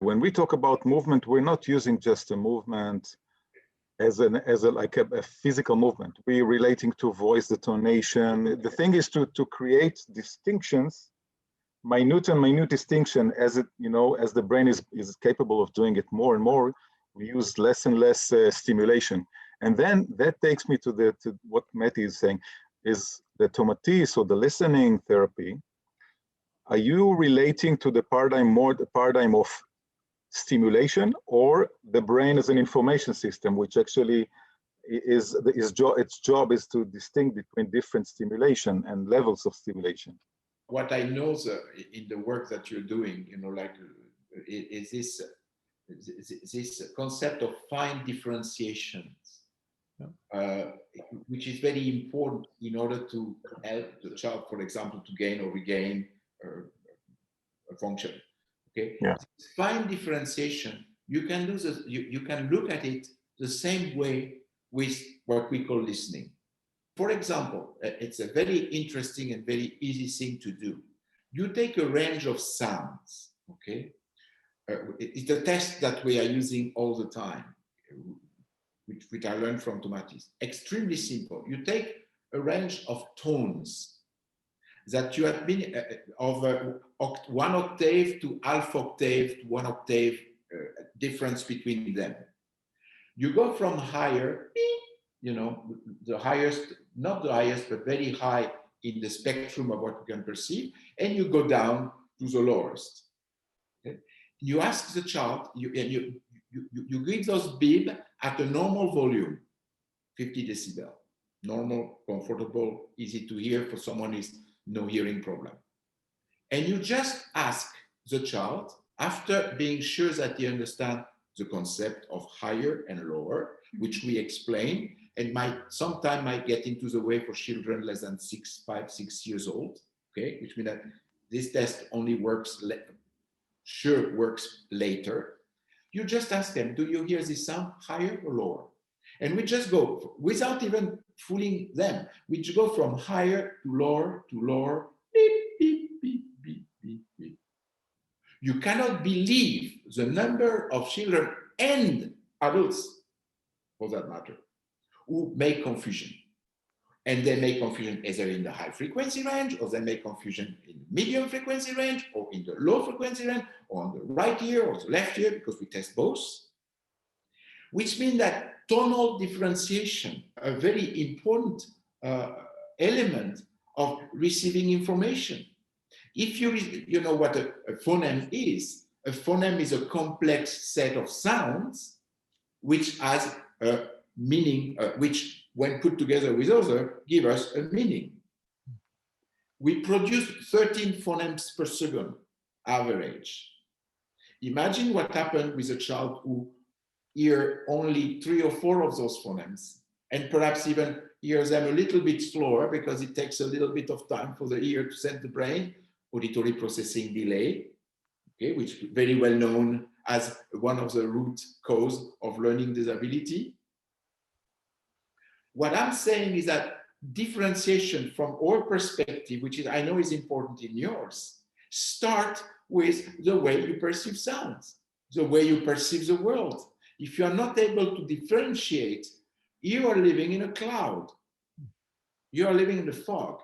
When we talk about movement, we're not using just a movement as a physical movement. We're relating to voice, the tonation. The thing is to create distinctions, minute distinction, as it, as the brain is capable of doing it more and more. We use less and less stimulation, and then that takes me to what Matty is saying, is the tomatis or the listening therapy. Are you relating to the paradigm of stimulation, or the brain as an information system, which actually its job is to distinguish between different stimulation and levels of stimulation? What I know in the work that you're doing, is this concept of fine differentiations, which is very important in order to help the child, for example, to gain or regain a function. Okay. Yeah. Fine differentiation, you can do this, you can look at it the same way with what we call listening. For example, it's a very interesting and very easy thing to do. You take a range of sounds, okay? It's a test that we are using all the time, which I learned from Tomatis. Extremely simple. You take a range of tones that you have been of 1 octave to half octave to 1 octave difference between them. You go from higher, the highest, not the highest, but very high in the spectrum of what you can perceive, and you go down to the lowest. Okay? You ask the child, you give those beep at a normal volume, 50 decibel, normal, comfortable, easy to hear for someone who has no hearing problem. And you just ask the child, after being sure that he understands the concept of higher and lower, which we explain, and sometimes might get into the way for children less than 5, 6 years old, okay? Which means that this test only works later. You just ask them, do you hear this sound higher or lower? And we just go, without even fooling them, we just go from higher to lower, beep, beep, beep, beep, beep, beep. You cannot believe the number of children and adults, for that matter, who make confusion. And they make confusion either in the high frequency range, or they make confusion in the medium frequency range, or in the low frequency range, or on the right ear or the left ear, because we test both. Which means that tonal differentiation, a very important element of receiving information. If you know what a phoneme is a complex set of sounds which has a meaning, which when put together with other, give us a meaning. We produce 13 phonemes per second, average. Imagine what happened with a child who hear only 3 or 4 of those phonemes, and perhaps even hear them a little bit slower because it takes a little bit of time for the ear to send the brain, auditory processing delay, okay, which is very well known as one of the root cause of learning disability. What I'm saying is that differentiation from our perspective, which is, I know is important in yours, start with the way you perceive sounds, the way you perceive the world. If you are not able to differentiate, you are living in a cloud. You are living in the fog.